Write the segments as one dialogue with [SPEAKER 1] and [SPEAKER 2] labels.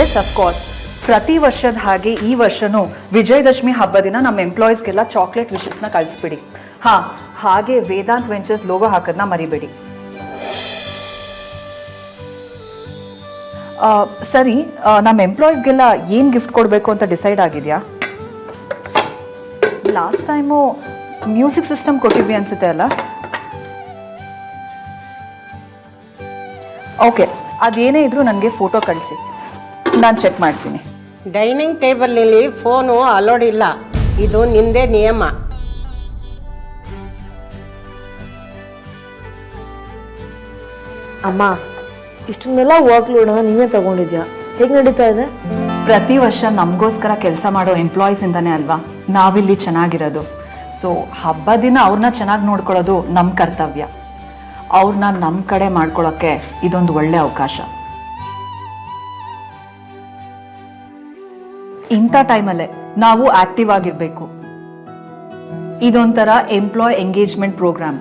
[SPEAKER 1] Yes of course, ಪ್ರತಿ ವರ್ಷದ ಹಾಗೆ ಈ ವರ್ಷನೂ ವಿಜಯದಶಮಿ ಹಬ್ಬ ದಿನ ನಮ್ಮ ಎಂಪ್ಲಾಯೀಸ್ಗೆಲ್ಲ ಚಾಕ್ಲೇಟ್ ವಿಶಸ್ನ ಕಳಿಸ್ಬಿಡಿ. ಹಾಗೆ ವೇದಾಂತ್ ವೆಂಚರ್ಸ್ ಲೋಗೋ ಹಾಕೋದನ್ನ ಮರಿಬೇಡಿ. ಸರಿ, ನಮ್ಮ ಎಂಪ್ಲಾಯೀಸ್ಗೆಲ್ಲ ಏನು ಗಿಫ್ಟ್ ಕೊಡಬೇಕು ಅಂತ ಡಿಸೈಡ್ ಆಗಿದೆಯಾ? ಲಾಸ್ಟ್ ಟೈಮು ಮ್ಯೂಸಿಕ್ ಸಿಸ್ಟಮ್ ಕೊಟ್ಟಿದ್ವಿ ಅನ್ಸುತ್ತೆ ಅಲ್ಲ? ಓಕೆ, ಅದೇನೇ ಇದ್ರೂ ನನಗೆ ಫೋಟೋ ಕಳಿಸಿ, ನಾನು ಚೆಕ್ ಮಾಡ್ತೀನಿ.
[SPEAKER 2] ಡೈನಿಂಗ್ ಟೇಬಲ್ನಲ್ಲಿ ಫೋನು ಅಲೋಡ್ ಇಲ್ಲ, ಇದು ನಿಂದೇ ನಿಯಮ.
[SPEAKER 3] ಅಮ್ಮ, ಇಷ್ಟನ್ನೆಲ್ಲ ವರ್ಕ್ ಲೋಡನ್ನ ನೀವೇ ತಗೊಂಡಿದ್ಯಾ? ಹೇಗೆ ನಡೀತಾ ಇದೆ?
[SPEAKER 1] ಪ್ರತಿ ವರ್ಷ ನಮಗೋಸ್ಕರ ಕೆಲಸ ಮಾಡೋ ಎಂಪ್ಲಾಯೀಸಿಂದನೇ ಅಲ್ವಾ ನಾವಿಲ್ಲಿ ಚೆನ್ನಾಗಿರೋದು. ಸೊ ಹಬ್ಬ ದಿನ ಅವ್ರನ್ನ ಚೆನ್ನಾಗಿ ನೋಡ್ಕೊಳ್ಳೋದು ನಮ್ಮ ಕರ್ತವ್ಯ. ಅವ್ರನ್ನ ನಮ್ಮ ಕಡೆ ಮಾಡ್ಕೊಳ್ಳೋಕ್ಕೆ ಇದೊಂದು ಒಳ್ಳೆ ಅವಕಾಶ. ಇಂಥ ಟೈಮಲ್ಲೇ ನಾವು ಆಕ್ಟಿವ್ ಆಗಿರಬೇಕು. ಇದೊಂಥರ ಎಂಪ್ಲಾಯ್ ಎಂಗೇಜ್ಮೆಂಟ್ ಪ್ರೋಗ್ರಾಮ್.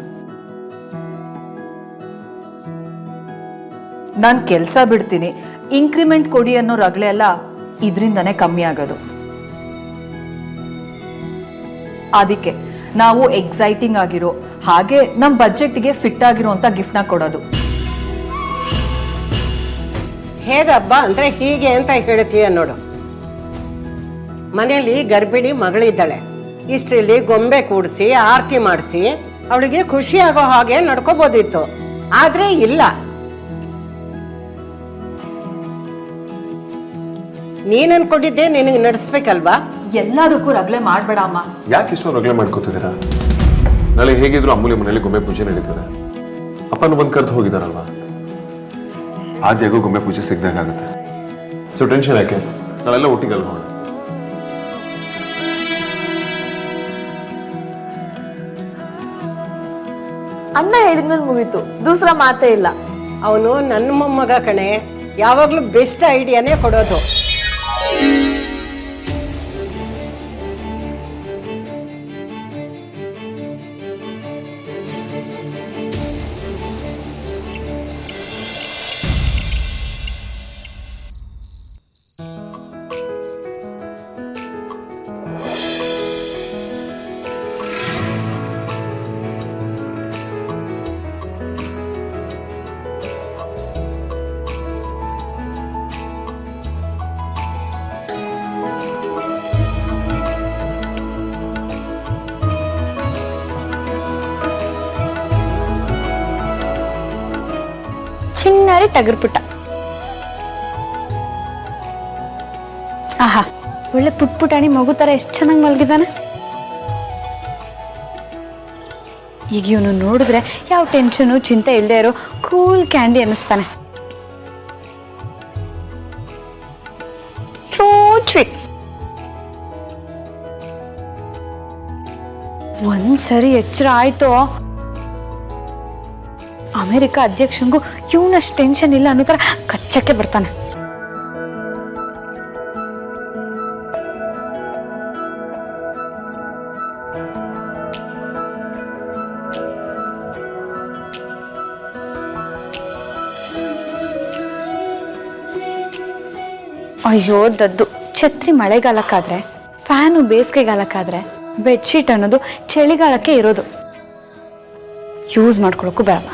[SPEAKER 1] ನಾನು ಕೆಲಸ ಬಿಡ್ತೀನಿ, ಇನ್ಕ್ರಿಮೆಂಟ್ ಕೊಡಿ ಅನ್ನೋ ರಗಳೆ ಎಲ್ಲ ಇದರಿಂದನೇ ಕಮ್ಮಿ ಆಗೋದು. ಅದಕ್ಕೆ ನಾವು ಎಕ್ಸೈಟಿಂಗ್ ಆಗಿರೋ ಹಾಗೆ ನಮ್ಮ ಬಜೆಟ್ಗೆ ಫಿಟ್ ಆಗಿರೋಂಥ ಗಿಫ್ಟ್ನ ಕೊಡೋದು.
[SPEAKER 2] ಹೇಗಬ್ಬ ಅಂದ್ರೆ ಹೀಗೆ ಅಂತ ಹೇಳ್ತೀಯ ನೋಡು. ಮನೆಯಲ್ಲಿ ಗರ್ಭಿಣಿ ಮಗಳಿದ್ದಾಳೆ, ಇಷ್ಟರಲ್ಲಿ ಗೊಂಬೆ ಕೂಡಿಸಿ ಆರತಿ ಮಾಡಿಸಿ ಅವಳಿಗೆ ಖುಷಿ ಆಗೋ ಹಾಗೆ ನಡ್ಕೋಬೋದಿತ್ತು. ಆದ್ರೆ ಇಲ್ಲ, ನೀನ್ ಅನ್ಕೊಂಡಿದ್ದೆ ನಿನಗೆ ನಡೆಸ್ಬೇಕಲ್ವಾ?
[SPEAKER 1] ಎಲ್ಲದಕ್ಕೂ ರಗಳೆ ಮಾಡಬೇಡ ಅಮ್ಮ.
[SPEAKER 4] ಯಾಕೆ ಇಷ್ಟೊಂದು ರಗಳೆ ಮಾಡ್ಕೋತಿದ್ದೀರಾ? ನಾಳೆ ಹೇಗಿದ್ರು ಅಮೂಲ್ಯ ಮನೆಯಲ್ಲಿ ಗೊಂಬೆ ಪೂಜೆ ನಡೀತದೆ. ಅಪ್ಪನ ಬಂದು ಕರೆದು ಹೋಗಿದಾರಲ್ವಾ, ಆದ್ಯಾಗೂ ಗೊಂಬೆ ಪೂಜೆ ಸಿಗ್ದಂಗಾಗುತ್ತೆ. ಸೊ ಟೆನ್ಷನ್ ಯಾಕೆ, ನಾವೆಲ್ಲ ಒಟ್ಟಿಗೆ ಅಲ್ವಾ.
[SPEAKER 3] ಅಣ್ಣ ಹೇಳಿದ್ಮೇಲೆ ಮುಗೀತು, ದೂಸರ ಮಾತೇ ಇಲ್ಲ.
[SPEAKER 2] ಅವನು ನನ್ನ ಮೊಮ್ಮಗ ಕಣೆ, ಯಾವಾಗ್ಲೂ ಬೆಸ್ಟ್ ಐಡಿಯಾನೇ ಕೊಡೋದು.
[SPEAKER 5] ಚಿನ್ನಾರಿ ಟಗರ್ಪುಟ್ಟ. ಆಹಾ, ಒಳ್ಳೆ ಪುಟ್ಪುಟಾಣಿ ಮಗು ತರ ಎಷ್ಟು ಚೆನ್ನಾಗಿ ಮಲಗಿದಾನೆ. ಈಗ ಇವನು ನೋಡಿದ್ರೆ ಯಾವ ಟೆನ್ಷನು ಚಿಂತೆ ಇಲ್ಲದೆ ಇರೋ ಕೂಲ್ ಕ್ಯಾಂಡಿ ಅನ್ನಿಸ್ತಾನೆ. ಒಂದ್ಸರಿ ಎಚ್ಚರ ಆಯ್ತು, ಅಮೆರಿಕ ಅಧ್ಯಕ್ಷಂಗೂ ಇವನಷ್ಟು ಟೆನ್ಷನ್ ಇಲ್ಲ ಅನ್ನೋ ಥರ ಕಚ್ಚಕ್ಕೆ ಬರ್ತಾನೆ. ಅಯ್ಯೋ ದದ್ದು, ಛತ್ರಿ ಮಳೆಗಾಲಕ್ಕಾದ್ರೆ, ಫ್ಯಾನು ಬೇಸಿಗೆಗಾಲಕ್ಕಾದ್ರೆ, ಬೆಡ್ಶೀಟ್ ಅನ್ನೋದು ಚಳಿಗಾಲಕ್ಕೆ ಇರೋದು. ಯೂಸ್ ಮಾಡ್ಕೊಳಕ್ಕೂ ಬೇಡ.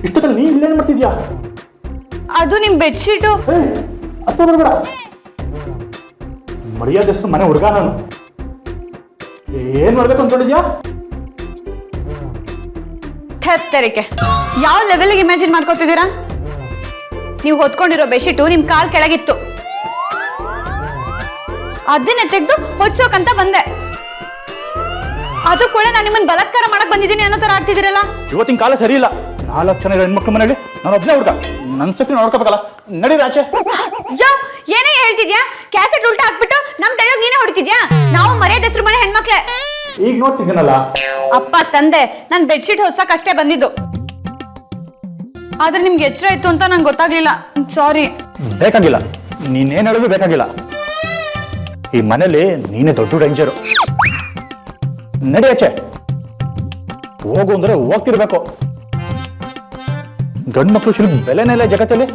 [SPEAKER 6] ಇಷ್ಟೊತ್ತಲ್ಲಿ ನೀ ಇಲ್ಲೇನು ಮಾಡ್ತಿದ್ಯಾ?
[SPEAKER 5] ಅದು ನಿಮ್ ಬೆಡ್ಶೀಟು.
[SPEAKER 6] ಅತ್ತ ಬರಬೇಡ, ಮರ್ಯಾದೆಷ್ಟು ಮನೆ ಹುಡುಗ ನಾನು. ಏನ್ ಮಾಡ್ಬೇಕು ಅನ್ಕೊಂಡಿದ್ಯಾ?
[SPEAKER 5] ತೆರಿಗೆ ಯಾವ ಲೆವೆಲ್ಗೆ ಇಮ್ಯಾಜಿನ್ ಮಾಡ್ಕೊತಿದ್ದೀರಾ? ನೀವು ಹೊತ್ಕೊಂಡಿರೋ ಬೆಡ್ಶೀಟು ನಿಮ್ ಕಾಲ್ ಕೆಳಗಿತ್ತು. ಅದನ್ನೇ ತೆಗೆದು ಹೊಚ್ಚೋಕಂತ ಬಂದೆ. ಅದು ಕೂಡ ನಾನು ನಿಮ್ಮನ್ನ ಬಲಾತ್ಕಾರ ಮಾಡಕ್ ಬಂದಿದ್ದೀನಿ ಅನ್ನೋ ತರ ಆಡ್ತಿದ್ದೀರಲ್ಲ.
[SPEAKER 6] ಇವತ್ತಿನ ಕಾಲ ಸರಿ ಇಲ್ಲ. 4 ಜನ ಹೆಣ್ಮಕ್ಳು ಮನೇಲಿ ನಾನು ಒಬ್ಬನೇ ಹುಡುಗ. ನನ್ನ ಶಕ್ತಿ ನೋಡ್ಕೋಬೇಕಲ್ಲ. ನಡೀರಿ ಆಚೆ.
[SPEAKER 5] ಯೋ, ಏನೇ ಹೇಳ್ತಿದ್ಯಾ? ಕ್ಯಾಸೆಟ್ ಉಲ್ಟಾ ಹಾಕ್ಬಿಟ್ಟು ನಮ್ ಡೈಲಾಗ್ ನೀನೇ ಹೊಡಿತಿದ್ಯಾ? ನಾವು ಮರ್ಯಾದೆ ಹೆಸರು ಮನೆ ಹೆಣ್ಮಕ್ಳೆ.
[SPEAKER 6] ಈಗ ನೋಡ್ತಿದ್ದೀನಲ್ಲ.
[SPEAKER 5] ಅಪ್ಪ ತಂದೆ ನಾನು ಬೆಡ್ಶೀಟ್ ಹೊಸಕ್ ಅಷ್ಟೇ ಬಂದಿದ್ದು. ಆದ್ರೆ ನಿಮ್ಗೆ ಎಚ್ಚರ ಇತ್ತು ಅಂತ ನಂಗೆ ಗೊತ್ತಾಗ್ಲಿಲ್ಲ. ಸಾರಿ.
[SPEAKER 6] ಬೇಕಾಗಿಲ್ಲ, ನೀನೇನು ಹೇಳೋದು ಬೇಕಾಗಿಲ್ಲ. ಈ ಮನೇಲಿ ನೀನೇ ದೊಡ್ಡ ಡೇಂಜರು. ನಡಿ ಆಚೆ. ಹೋಗು ಅಂದ್ರೆ ಹೋಗ್ತಿರ್ಬೇಕು. ಗಂಡು ಮಕ್ಕಳು ಶಿಲ್ಪ ಬೆಲೆನೇ ಇಲ್ಲ ಜಗತ್ತಲ್ಲಿ.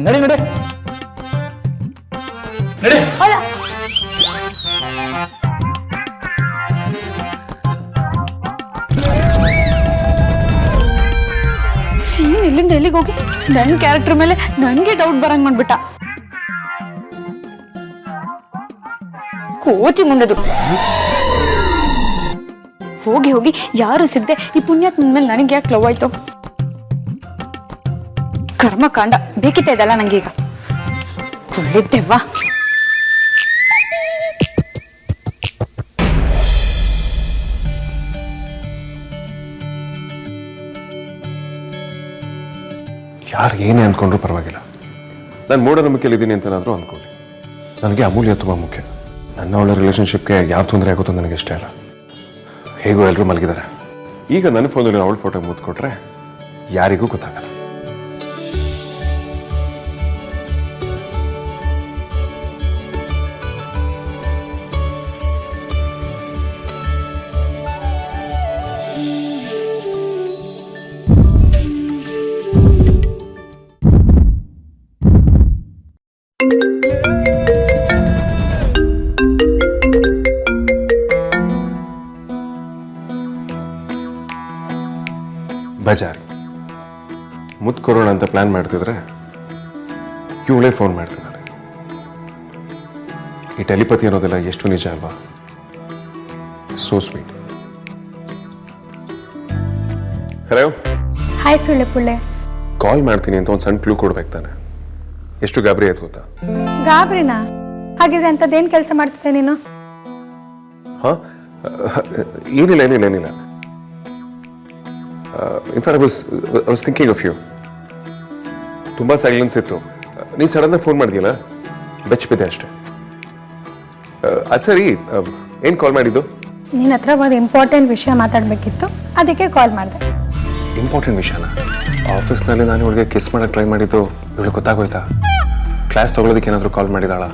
[SPEAKER 6] ನಡಿ ನಡಿ ನಡಿ.
[SPEAKER 5] ಸೀನ್ ಇಲ್ಲಿಂದ ಎಲ್ಲಿಗೆ ಹೋಗಿ ನನ್ನ ಕ್ಯಾರೆಕ್ಟರ್ ಮೇಲೆ ನನಗೆ ಡೌಟ್ ಬರಂಗ್ ಮಾಡ್ಬಿಟ್ಟ. ಕೋತಿ ಮುಂದದು. ಹೋಗಿ ಹೋಗಿ ಯಾರು ಸಿಗದೆ ಈ ಪುಣ್ಯಾತ್ಮನ ಮೇಲೆ ನನಗೆ ಯಾಕೆ ಲವ್ ಆಯ್ತು? ಕರ್ಮಕಾಂಡ ಬೇಕಿತ್ತ ಇದಲ್ಲ ನಂಗೀಗ. ಕುಳ್ಳಿದ್ದೆವ್ವಾ.
[SPEAKER 4] ಯಾರು ಏನೇ ಅಂದ್ಕೊಂಡ್ರೂ ಪರವಾಗಿಲ್ಲ. ನಾನು ಮೂಢನಂಬಿಕೆಯಲ್ಲಿದ್ದೀನಿ ಅಂತನಾದರೂ ಅಂದ್ಕೊಳ್ಳಿ. ನನಗೆ ಅಮೂಲ್ಯ ತುಂಬ ಮುಖ್ಯ. ನನ್ನ ಒಳ್ಳೆ ರಿಲೇಷನ್ಶಿಪ್ಗೆ ಯಾವ ತೊಂದರೆ ಆಗುತ್ತೋ ನನಗೆ ಇಷ್ಟ ಇಲ್ಲ. ಹೇಗೋ ಎಲ್ಲರೂ ಮಲಗಿದ್ದಾರೆ. ಈಗ ನನ್ನ ಫೋನಲ್ಲಿ ಅವಳ ಫೋಟೋ ಮುದ್ಕೊಟ್ರೆ ಯಾರಿಗೂ ಗೊತ್ತಾಗಲ್ಲ. ಬಜಾರ್ ಮುದ್ದು ಕೊರೋಣ ಅಂತ ಪ್ಲಾನ್ ಮಾಡ್ತಿದ್ರೆ ಇವಳೇ ಫೋನ್ ಮಾಡ್ತಿದ್ದಾಳೆ. ಈ ಟೆಲಿಪತಿ ಅನ್ನೋದೆಲ್ಲ ಎಷ್ಟು ನಿಜ ಅಲ್ವಾ? So sweet. ಹಲೋ.
[SPEAKER 5] ಹಾಯ್ ಸುಳ್ಳೆ ಪುಳ್ಳೆ.
[SPEAKER 4] ಕಾಲ್ ಮಾಡ್ತೀನಿ ಅಂತ ಒಂದು ಸಣ್ಣ ಕ್ಲೂ ಕೊಡ್ಬೇಕು ತಾನೆ. ಎಷ್ಟು ಗಾಬರಿ ಆಯ್ತು ಗೊತ್ತಾ?
[SPEAKER 5] ಗಾಬ್ರಿನಾ? ಹಾಗಿದ್ರೆ ಅಂಥದ್ದೇನು ಕೆಲಸ ಮಾಡ್ತಿದ್ದೆ ನೀನು?
[SPEAKER 4] ಹಾ, ಏನಿಲ್ಲ ಏನಿಲ್ಲ ಏನಿಲ್ಲ. In fact, I was thinking of you. ತುಂಬ ಸೈಲೆನ್ಸ್ ಇತ್ತು. ನೀನು ಸಡನ್ನಾಗಿ ಫೋನ್ ಮಾಡಿದ್ಯಲ್ಲ, ಬೆಚ್ಚಿಬಿದ್ದೆ ಅಷ್ಟೇ. ಅದು ಸರಿ, ಏನು ಕಾಲ್ ಮಾಡಿದ್ದು?
[SPEAKER 5] ನಿನ್ನ ಹತ್ರ ಒಂದು ಇಂಪಾರ್ಟೆಂಟ್ ವಿಷಯ ಮಾತಾಡಬೇಕಿತ್ತು, ಅದಕ್ಕೆ ಕಾಲ್ ಮಾಡಿದೆ.
[SPEAKER 4] ಇಂಪಾರ್ಟೆಂಟ್ ವಿಷಯನ? ಆಫೀಸ್ನಲ್ಲಿ ನಾನು ಇವಳಿಗೆ ಕಿಸ್ ಮಾಡೋಕ್ಕೆ ಟ್ರೈ ಮಾಡಿದ್ದು ಇವಳಿಗೆ ಗೊತ್ತಾಗೋಯ್ತಾ? ಕ್ಲಾಸ್ ತೊಗೊಳೋದಕ್ಕೆ ಏನಾದರೂ ಕಾಲ್ ಮಾಡಿದಾಳಾ?